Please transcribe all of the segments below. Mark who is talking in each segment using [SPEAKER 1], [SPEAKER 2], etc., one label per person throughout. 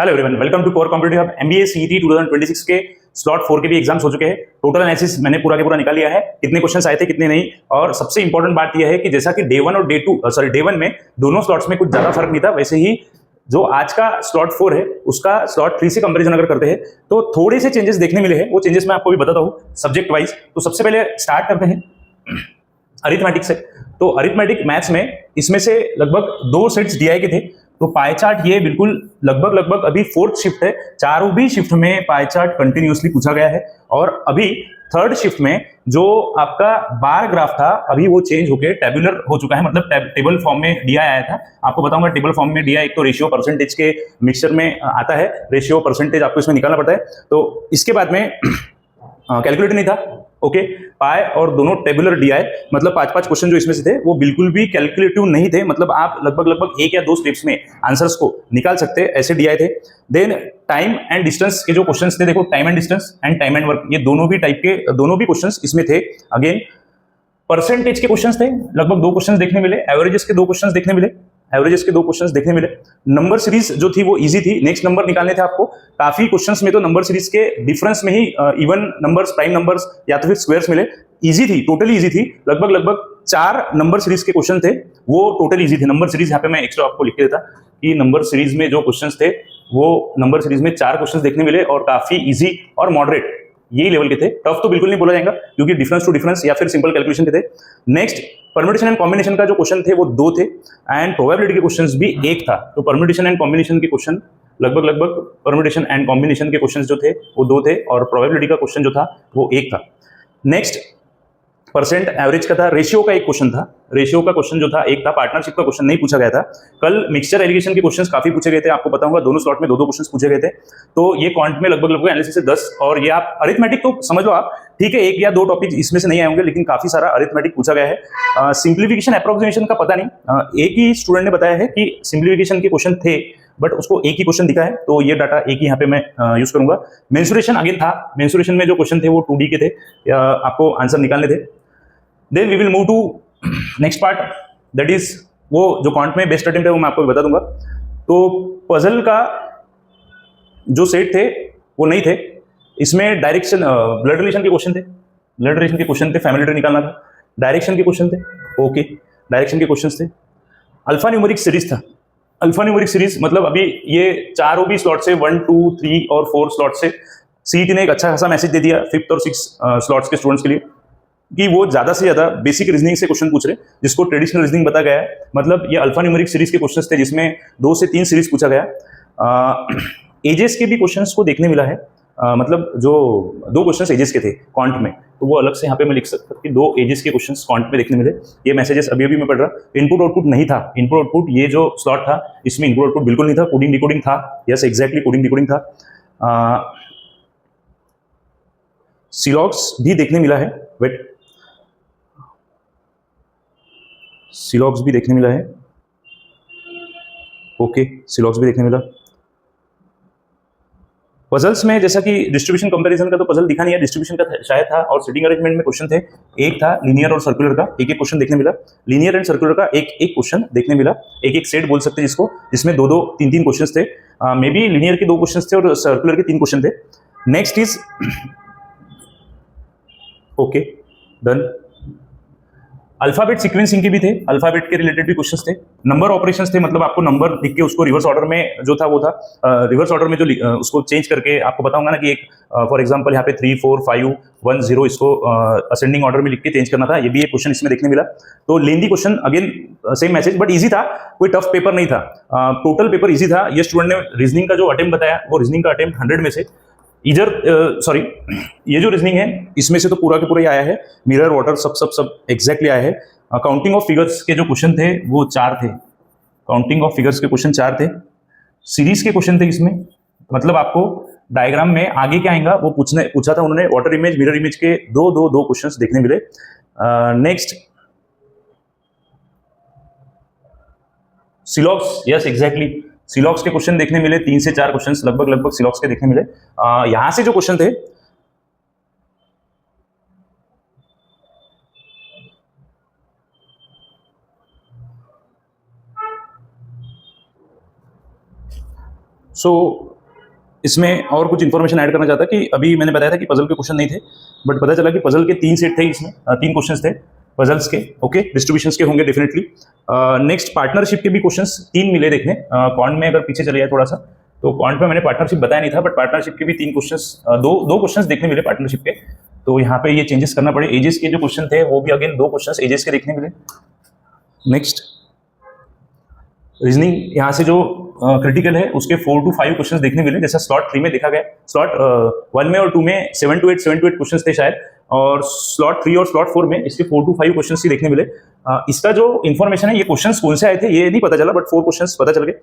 [SPEAKER 1] Hello everyone, welcome to core competitive hub MBA CET 2026 के slot 4 के भी exams हो चुके हैं। टोटल एनालिसिस मैंने पूरा के पूरा निकाल लिया है, कितने क्वेश्चंस आए थे कितने नहीं। और सबसे इंपॉर्टेंट बात यह है कि जैसा कि डे 1 और डे 1 में दोनों स्लॉट्स में कुछ ज्यादा फर्क नहीं था, वैसे ही जो आज का स्लॉट 4 है उसका स्लॉट 3 से कंपेरिजन अगर करते हैं तो थोड़े से चेंजेस देखने मिले हैं। वो चेंजेस मैं आपको भी बताता हूँ सब्जेक्ट वाइज। तो सबसे पहले स्टार्ट करते हैं अरिथमेटिक से। तो अरिथमेटिक मैथ्स में इसमें से लगभग 2 सेट्स डीआई के थे। तो पाई चार्ट ये बिल्कुल लगभग अभी 4th शिफ्ट है, चारों भी शिफ्ट में पाई चार्ट कंटिन्यूअसली पूछा गया है। और अभी 3rd शिफ्ट में जो आपका बार ग्राफ था अभी वो चेंज होकर टेबुलर हो चुका है, मतलब टेबल फॉर्म में डीआई आया था। आपको बताऊंगा टेबल फॉर्म में डीआई एक तो रेशियो परसेंटेज के मिक्सचर में आता है, रेशियो परसेंटेज आपको इसमें निकालना पड़ता है। तो इसके बाद में कैलकुलेटर नहीं था, ओके। पाई और दोनों टेबुलर डीआई, मतलब 5-5 क्वेश्चन जो इसमें से थे वो बिल्कुल भी कैलकुलेटिव नहीं थे, मतलब आप लगभग 1 या 2 स्टेप्स में आंसर्स को निकाल सकते हैं, ऐसे डीआई थे। देन टाइम एंड डिस्टेंस के जो क्वेश्चंस थे, देखो time and distance and time and work, ये दोनों भी टाइप के दोनों भी क्वेश्चंस इसमें थे। अगेन परसेंटेज के क्वेश्चंस थे, लगभग 2 क्वेश्चंस देखने मिले। एवरेजेस के 2 क्वेश्चंस देखने मिले, एवरेजेस के 2 क्वेश्चंस देखने मिले। नंबर सीरीज जो थी वो इजी थी, नेक्स्ट नंबर निकालने थे आपको। काफी क्वेश्चंस में तो नंबर सीरीज के डिफरेंस में ही इवन नंबर्स, प्राइम नंबर्स या तो फिर स्क्वायर्स मिले। इजी थी, टोटली इजी थी। लगभग 4 नंबर सीरीज के क्वेश्चन थे, वो टोटली इजी थे। नंबर सीरीज यहाँ पे मैं एक्स्ट्रा आपको लिख के देता कि नंबर सीरीज में जो क्वेश्चंस थे वो नंबर सीरीज में 4 क्वेश्चंस देखने मिले और काफी इजी और मॉडरेट यही लेवल के थे। टफ तो बिल्कुल नहीं बोला जाएगा क्योंकि डिफरेंस टू डिफरेंस या फिर सिंपल कैलकुलेशन के थे। नेक्स्ट परम्यूटेशन एंड कॉम्बिनेशन का जो क्वेश्चन थे वो 2 थे एंड प्रोबेबिलिटी के क्वेश्चंस भी 1 था। तो परम्यूटेशन एंड कॉम्बिनेशन के क्वेश्चन लगभग परम्यूटेशन एंड कॉम्बिनेशन के क्वेश्चंस जो थे वो 2 थे और प्रोबेबिलिटी का क्वेश्चन जो था वो 1 था। नेक्स्ट परसेंट एवरेज का था, रेशियो का एक क्वेश्चन था, रेशियो का क्वेश्चन जो था 1 था। पार्टनरशिप का क्वेश्चन नहीं पूछा गया था। कल मिक्सचर एलिगेशन के क्वेश्चंस काफी पूछे गए थे, आपको पता होगा दोनों स्लॉट में 2-2 क्वेश्चंस पूछे गए थे। तो ये क्वांट में लगभग एनालिसिस से 10, और ये आप अरिथमेटिक तो समझ लो आप, ठीक है 1 या 2 टॉपिक इसमें से नहीं आए होंगे, लेकिन काफी सारा अरिथमेटिक पूछा गया है। सिंप्लीफिकेशन अप्रोक्सीमेशन का पता नहीं, एक ही स्टूडेंट ने बताया है कि सिंप्लीफिकेशन के क्वेश्चन थे बट उसको एक ही क्वेश्चन दिखा है, तो ये डाटा एक ही यहाँ पे मैं यूज करूंगा। मेंसुरेशन अगेन था, मेंसुरेशन में जो क्वेश्चन थे वो 2D के थे, आपको आंसर निकालने थे। Then we will move to next part, that is वो जो क्वांट में बेस्ट अटेम्प्ट है वो मैं आपको बता दूंगा। तो पजल का जो सेट थे वो नहीं थे, इसमें डायरेक्शन ब्लड रिलेशन के क्वेश्चन थे, ब्लड रिलेशन के क्वेश्चन थे, फैमिली ट्री निकालना था, डायरेक्शन के क्वेश्चन थे, ओके डायरेक्शन के क्वेश्चन थे। अल्फा न्यूमेरिक सीरीज था, अल्फा न्यूमेरिक सीरीज मतलब अभी ये चारों भी स्लॉट से 1, 2, 3 और 4 स्लॉट से सीईटी ने एक अच्छा खासा मैसेज दे दिया 5th और 6th स्लॉट्स के स्टूडेंट्स के लिए कि वो ज्यादा से ज्यादा बेसिक रीजनिंग से क्वेश्चन पूछ रहे हैं, जिसको ट्रेडिशनल रीजनिंग बता गया है। मतलब ये अल्फा न्यूमेरिक सीरीज के क्वेश्चंस थे जिसमें 2 से 3 सीरीज पूछा गया। एजेस के भी क्वेश्चंस को देखने मिला है, मतलब जो 2 क्वेश्चंस एजेस के थे क्वांट में, तो वो अलग से यहाँ पे मैं लिख सकता कि 2 एजेस के क्वेश्चंस क्वांट में देखने मिले। ये मैसेजेस अभी मैं पढ़ रहा। इनपुट आउटपुट नहीं था, इनपुट आउटपुट ये जो स्लॉट था इसमें इनपुट आउटपुट बिल्कुल नहीं था, कोडिंग डिकोडिंग था, यस एग्जैक्टली कोडिंग डिकोडिंग था। सिलॉग्स भी देखने मिला है, वेट सिलॉग्स भी देखने मिला है, ओके सिलॉग्स भी देखने मिला। पजल्स में जैसा कि डिस्ट्रीब्यूशन कंपैरिजन का तो पजल दिखा नहीं है, डिस्ट्रीब्यूशन का शायद था, और सीटिंग अरेंजमेंट में क्वेश्चन थे। एक था लीनियर और सर्कुलर का, एक क्वेश्चन देखने मिला। लीनियर एंड सर्कुलर का एक क्वेश्चन देखने मिला, एक सेट बोल सकते हैं जिसको, जिसमें 2-2, 3-3 क्वेश्चन थे। मे बी लीनियर के 2 क्वेश्चन थे और सर्कुलर के 3 क्वेश्चन थे। Next is okay done. Alphabet sequencing के भी थे, अल्फाबेट के रिलेटेड भी क्वेश्चंस थे। नंबर ऑपरेशंस थे, मतलब आपको नंबर लिख के उसको रिवर्स ऑर्डर में जो था वो था, रिवर्स ऑर्डर में जो उसको चेंज करके आपको बताऊंगा ना कि एक फॉर एग्जांपल यहाँ पे 3, 4, 5, 1, 0 इसको असेंडिंग ऑर्डर में लिख के चेंज करना था। ये भी एक क्वेश्चन इसमें देखने मिला। तो lengthy question, again same message but easy था, कोई टफ पेपर नहीं था, टोटल पेपर इजी था। ये स्टूडेंट ने रीजनिंग का जो अटेम्प्ट बताया वो रीजनिंग का अटेम्प्ट 100 में से इधर सॉरी ये जो रीजनिंग है इसमें से तो पूरा के पूरा ही आया है, मिरर वाटर सब एग्जैक्टली आया है। काउंटिंग ऑफ फिगर्स के जो क्वेश्चन थे वो 4 थे, काउंटिंग ऑफ फिगर्स के क्वेश्चन 4 थे। सीरीज के क्वेश्चन थे इसमें, मतलब आपको डायग्राम में आगे क्या आएगा वो पूछा था उन्होंने। वाटर इमेज, मिरर इमेज के दो क्वेश्चंस देखने मिले। नेक्स्ट सिलॉक्स, यस एग्जैक्टली सिलॉक्स के क्वेश्चन देखने मिले, 3 से 4 क्वेश्चंस लगभग सिलॉक्स के देखने मिले। यहां से जो क्वेश्चन थे इसमें और कुछ इन्फॉर्मेशन ऐड करना चाहता कि अभी मैंने बताया था कि पजल के क्वेश्चन नहीं थे, बट पता चला कि पजल के 3 सेट थे, इसमें 3 क्वेश्चंस थे पजल्स के। ओके, डिस्ट्रीब्यूशंस के होंगे डेफिनेटली। नेक्स्ट पार्टनरशिप के भी क्वेश्चंस 3 मिले देखने। क्वांट में अगर पीछे चले जाए थोड़ा सा, तो क्वांट में मैंने पार्टनरशिप बताया नहीं था, बट पार्टनरशिप के भी 3 क्वेश्चंस, दो क्वेश्चंस देखने मिले पार्टनरशिप के। तो यहाँ पे ये चेंजेस करना पड़े। एजेस के जो क्वेश्चन थे वो भी अगेन 2 क्वेश्चंस एजेस के देखने मिले। नेक्स्ट रीजनिंग, यहाँ से जो क्रिटिकल है उसके 4 to 5 क्वेश्चंस देखने मिले, जैसा स्लॉट 3 में देखा गया। स्लॉट 1 में और 2 में 7 to 8 क्वेश्चंस थे शायद, और स्लॉट 3 और स्लॉट 4 में इसके 4 to 5 क्वेश्चंस ही देखने मिले। इसका जो इन्फॉर्मेशन है, ये क्वेश्चंस कौन से आए थे ये नहीं पता चला, बट 4 क्वेश्चंस पता चल गए।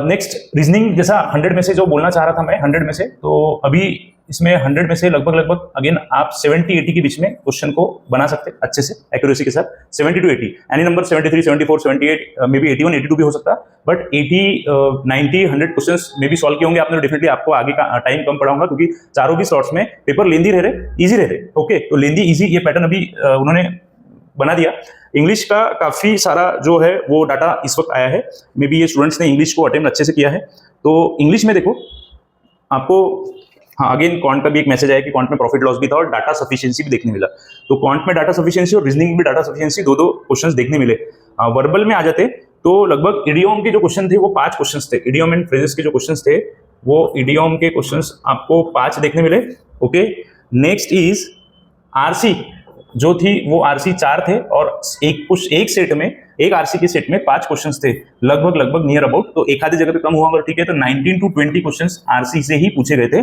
[SPEAKER 1] नेक्स्ट रीजनिंग, जैसा 100 में से जो बोलना चाह रहा था मैं 100 में से, तो अभी इसमें 100 में से लगभग अगेन आप 70-80 के बीच में क्वेश्चन को बना सकते हैं अच्छे से एक्यूरेसी के साथ। 70 to 80, any number 73, 74, 78, may be 81, 82 भी हो सकता है, बट 80, 90, 100 क्वेश्चंस मे भी सॉल्व किए होंगे आपने। डेफिनेटली आपको आगे का टाइम कम पड़ा होगा, क्योंकि चारों भी स्लॉट्स में पेपर लेंदी रह रहे, इजी रह रहे। ओके, तो लेंदी इजी ये पैटर्न अभी उन्होंने बना दिया। इंग्लिश का काफी सारा जो है वो डाटा इस वक्त आया है, मे बी ये स्टूडेंट्स ने इंग्लिश को अटेम्प्ट अच्छे से किया है। तो इंग्लिश में देखो आपको, हाँ अगेन क्वांट का भी एक मैसेज आया कि क्वांट में प्रॉफिट लॉस भी था और डाटा सफिशिएंसी भी देखने मिला। तो क्वांट में डाटा सफिशिएंसी और रीजनिंग में भी डाटा सफिशिएंसी, दो क्वेश्चंस देखने मिले। वर्बल में आ जाते तो लगभग इडियम के जो क्वेश्चन थे वो 5 क्वेश्चंस थे। इडियम एंड फ्रेजेस के जो क्वेश्चंस थे वो इडियम के क्वेश्चंस आपको 5 देखने मिले। ओके, नेक्स्ट इज आरसी जो थी वो आरसी 4 थे, और एक आरसी के सेट में 5 क्वेश्चंस थे लगभग नियर अबाउट। तो एक आधी जगह पे कम हुआ अगर ठीक है, तो 19 to 20 क्वेश्चंस आरसी से ही पूछे गए थे।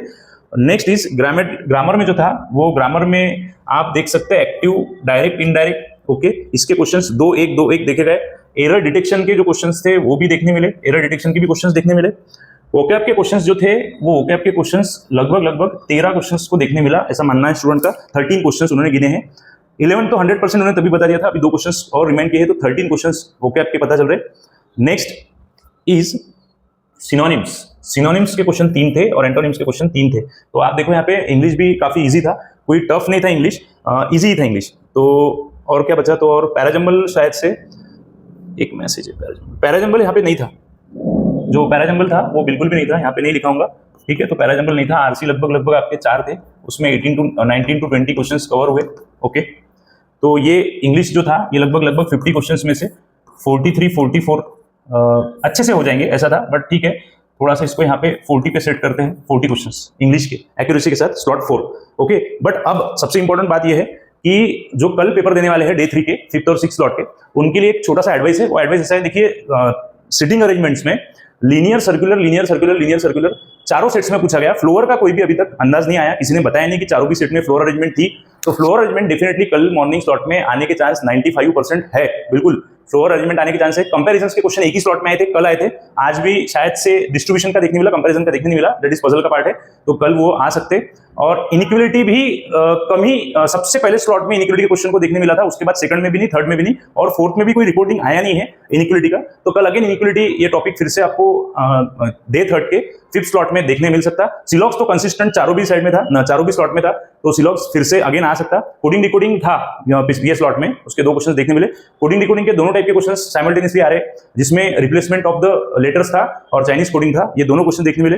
[SPEAKER 1] नेक्स्ट इज ग्रामर में जो था वो ग्रामर में आप देख सकते हैं एक्टिव, डायरेक्ट, इनडायरेक्ट। ओके, इसके क्वेश्चंस 2-1 देखे गए। एरर डिटेक्शन के जो क्वेश्चंस थे वो भी देखने मिले, एरर डिटेक्शन के भी क्वेश्चंस देखने मिले। वोकैब के क्वेश्चंस जो थे वो वोकैब के क्वेश्चंस लगभग 13 क्वेश्चंस को देखने मिला, ऐसा मानना है स्टूडेंट का। 13 क्वेश्चंस उन्होंने गिने हैं। 11 तो 100% उन्होंने तभी बता दिया था, अभी 2 क्वेश्चंस और रिमाइंड किए हैं, तो 13 क्वेश्चंस वोकैब के पता चल रहे। नेक्स्ट इज सिनोनिम्स के क्वेश्चन 3 थे और एंटोनिम्स के क्वेश्चन 3 थे। तो आप देखो यहाँ पे इंग्लिश भी काफी इजी था, कोई टफ नहीं था इंग्लिश, इजी था इंग्लिश। तो और क्या बचा, तो और पैराजंबल शायद से एक मैसेज है, पैराजंबल यहाँ पे नहीं था। जो पैराजंबल था वो बिल्कुल भी नहीं था, यहाँ पे नहीं लिखा होगा, ठीक है। तो पैराजंबल नहीं था। आरसी लगभग आपके 4 थे, उसमें 19 to 20 क्वेश्चंस कवर हुए। ओके, तो ये इंग्लिश जो था ये लगभग 50 क्वेश्चंस में से 43-44 अच्छे से हो जाएंगे ऐसा था, बट ठीक है, थोड़ा सा इसको यहाँ पे 40 पे सेट करते हैं। 40 क्वेश्चंस इंग्लिश के एक्यूरेसी के साथ स्लॉट 4। ओके, बट अब सबसे इंपॉर्टेंट बात यह है कि जो कल पेपर देने वाले हैं डे 3 के 5th और 6th स्लॉट के, उनके लिए एक छोटा सा एडवाइस है। वो एडवाइस ऐसा है, देखिए सिटिंग अरेंजमेंट्स में लीनियर सर्कुलर चारों सेट्स में पूछा गया। फ्लोर का कोई भी अभी तक अंदाज नहीं आया, किसी ने बताया नहीं कि चारों भी सेट में फ्लोर अरेंजमेंट थी। तो फ्लोर अरेंजमेंट डेफिनेटली कल मॉर्निंग स्लॉट में आने के चांस 95% है, बिल्कुल फ्लोर अरेंजमेंट आने के चांस है। कंपैरिजंस के क्वेश्चन एक ही स्लॉट में आए थे, कल आए थे, आज भी शायद से डिस्ट्रीब्यूशन का देखने मिला, कंपैरिजन का देखने नहीं मिला, दैट इज पजल का पार्ट है, तो कल वो आ सकते। और इनइक्वलिटी भी कम ही, सबसे पहले स्लॉट में इनइक्वलिटी के क्वेश्चन को देखने मिला था, उसके बाद सेकंड में भी नहीं, थर्ड में भी नहीं, और फोर्थ में भी कोई रिपोर्टिंग आया नहीं है इनइक्वलिटी का। तो कल अगेन इनइक्वलिटी ये टॉपिक फिर से आपको डे 3 के 5th स्लॉट में देखने मिल सकता। सिलॉक्स तो कंसिस्टेंट चारों भी साइड में था, चारों भी स्लॉट में था, तो सिलॉक्स फिर से अगेन आ सकता। कोडिंग डिकोडिंग था ये स्लॉट में, उसके 2 क्वेश्चन देखने मिले। कोडिंग डिकोडिंग के दोनों टाइप के क्वेश्चन साइमल्टेनियसली आ रहे, जिसमें रिप्लेसमेंट ऑफ द लेटर्स था और चाइनीज कोडिंग था, ये दोनों क्वेश्चन देखने मिले।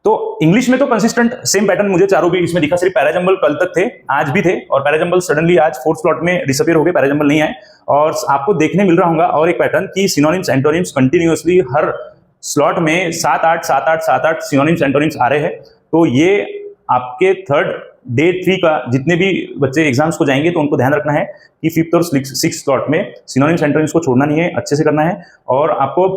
[SPEAKER 1] तो इंग्लिश में तो कंसिस्टेंट सेम पैटर्न मुझे चारों भी इसमें दिखा, सिर्फ पैराजंबल कल तक थे, आज भी थे, और पैराजंबल सडनली आज 4th स्लॉट में डिसअपीयर हो गए, पैराजंबल नहीं आए। और आपको देखने मिल रहा होगा और एक पैटर्न कि सिनोनिम्स एंटोनिम्स कंटिन्यूअसली हर स्लॉट में 7-8 सिनोनिम्स एंटोनिम्स आ रहे हैं। तो ये आपके डे 3 का जितने भी बच्चे एग्जाम्स को जाएंगे तो उनको ध्यान रखना है कि 5th और 6th स्लॉट में सिनोनिम्स एंटोनिम्स को छोड़ना नहीं है, अच्छे से करना है। और आपको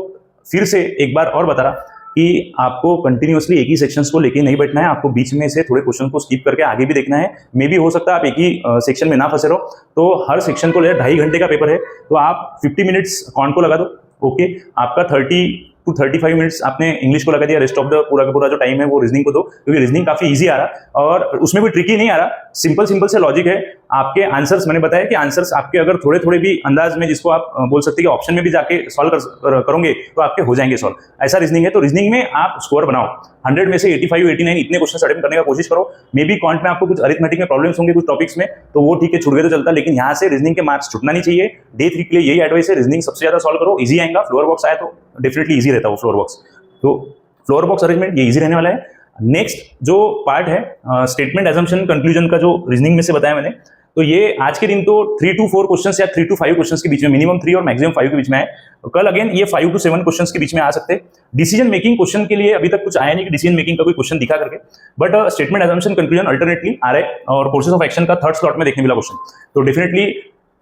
[SPEAKER 1] फिर से एक बार और बता रहा कि आपको कंटिन्यूअसली एक ही सेक्शंस को लेके नहीं बैठना है, आपको बीच में से थोड़े क्वेश्चन को स्किप करके आगे भी देखना है। मे भी हो सकता है आप एक ही सेक्शन में ना फंसे रहो, तो हर सेक्शन को ले 2.5 घंटे का पेपर है, तो आप 50 मिनट्स कौन को लगा दो। ओके, आपका 30 to 35 मिनट्स आपने इंग्लिश को लगा दिया, रेस्ट ऑफ द पूरा का पूरा जो टाइम है वो रीजनिंग को दो, क्योंकि रीजनिंग काफी इजी आ रहा और उसमें कोई ट्रिकी नहीं आ रहा, सिंपल से लॉजिक है। आपके आंसर्स, मैंने बताया कि आंसर्स आपके अगर थोड़े भी अंदाज में, जिसको आप बोल सकते हैं कि ऑप्शन में भी जाके सॉल्व करोगे तो आपके हो जाएंगे सॉल्व, ऐसा रीजनिंग है। तो रीजनिंग में आप स्कोर बनाओ, 100 में से 85-89 इतने क्वेश्चन अटेम्प्ट करने का कोशिश करो। मे बी क्वांट में आपको कुछ अरिथमेटिक में प्रॉब्लम्स होंगे कुछ टॉपिक्स में, तो वो ठीक है, छूट गए तो चलता, लेकिन यहाँ से रीजनिंग के मार्क्स छूटना नहीं चाहिए। डे 3 के लिए यही एडवाइस है, रीजनिंग सबसे ज्यादा सॉल्व करो, इजी आएगा। फ्लोर बॉक्स आया तो डेफिनेटली इजी रहता है वो फ्लोर बॉक्स। तो फ्लोर बॉक्स अरेंजमेंट ये इजी रहने वाला है। नेक्स्ट जो पार्ट है स्टेटमेंट एजम्पशन कंक्लूजन का, जो रीजनिंग में से बताया मैंने, तो ये आज के दिन तो 3 to 4 क्वेश्चंस या 3 to 5 क्वेश्चंस के बीच में, मिनिमम 3 और मैक्सिमम 5 के बीच में है। कल अगेन ये 5 to 7 क्वेश्चंस के बीच में आ सकते हैं। डिसीजन मेकिंग क्वेश्चन के लिए अभी तक कुछ आया नहीं कि डिसीजन मेकिंग का कोई क्वेश्चन दिखा करके, but statement assumption conclusion alternately आ रहे हैं और कोर्सेज ऑफ एक्शन का थर्ड स्लॉट में देखने मिला क्वेश्चन। तो डेफिनेटली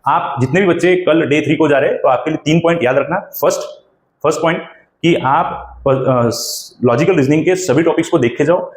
[SPEAKER 1] आप जितने भी बच्चे कल डे 3 को जा रहे हैं, तो आपके लिए 3 पॉइंट याद रखना। फर्स्ट पॉइंट कि आप लॉजिकल रीजनिंग के सभी टॉपिक्स को देख के जाओ।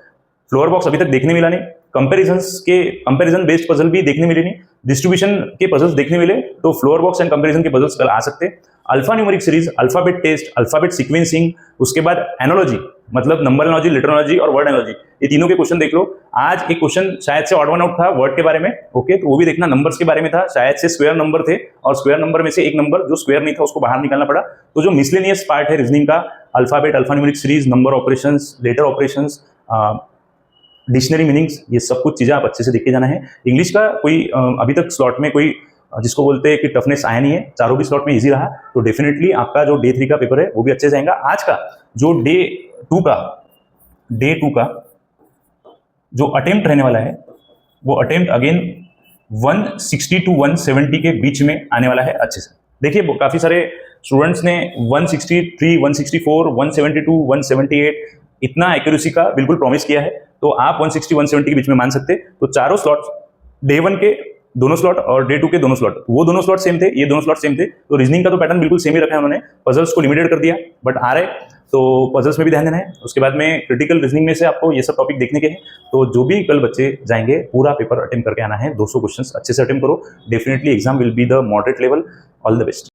[SPEAKER 1] फ्लोर बॉक्स अभी तक देखने मिला नहीं, कंपैरिजन बेस्ड पजल भी देखने मिले नहीं, डिस्ट्रीब्यूशन के पजल्स देखने मिले, तो फ्लोर बॉक्स एंड कंपैरिजन के पजल्स कल आ सकते हैं। Alpha numeric series, alphabet test, alphabet sequencing, उसके बाद एनोलॉजी मतलब नंबर एनोलॉजी, लिटरोलॉजी और वर्ड एनोलॉजी, ये तीनों के क्वेश्चन देख लो। आज एक क्वेश्चन शायद से ऑड वन आउट था वर्ड के बारे में, ओके, तो वो भी देखना। नंबर्स के बारे में था, शायद से स्क्वायर नंबर थे और स्क्वायर नंबर में से एक नंबर जो स्क्वायर नहीं था उसको बाहर निकालना पड़ा। तो जो मिसलेनियस पार्ट है रीजनिंग का, alphabet, alpha numeric series, number operations, letter operations, dictionary meanings, ये सब कुछ चीजें आप अच्छे से देख के जाना है। इंग्लिश का कोई अभी तक स्लॉट में कोई जिसको बोलते हैं कि टफनेस आया नहीं है, चारों भी स्लॉट में इजी रहा, तो डेफिनेटली आपका जो डे 3 का पेपर है वो भी अच्छे से जाएगा। आज का जो डे 2 का जो अटेम्प्ट रहने वाला है, वो अटेम्प्ट अगेन 160 to 170 के बीच में आने वाला है अच्छे से। देखिए काफी सारे स्टूडेंट्स ने 163, 164, 172, 178 इतना एक्यूरेसी का बिल्कुल प्रॉमिस किया है, तो आप 160, 170 के बीच में मान सकते। तो चारों स्लॉट, डे 1 के दोनों स्लॉट और डे 2 के दोनों स्लॉट, वो दोनों स्लॉट सेम थे, ये दोनों स्लॉट सेम थे। तो रीजनिंग का तो पैटर्न बिल्कुल सेम ही रखा है उन्होंने, पजल्स को लिमिटेड कर दिया, बट आ रहे तो पजल्स में भी ध्यान देना है। उसके बाद में क्रिटिकल रीजनिंग में से आपको ये सब टॉपिक देखने के हैं। तो जो भी कल बच्चे जाएंगे पूरा पेपर अटेम्प्ट करके आना है, 200 क्वेश्चंस अच्छे से अटेम्प्ट करो। Definitely exam will be the moderate level. All the best.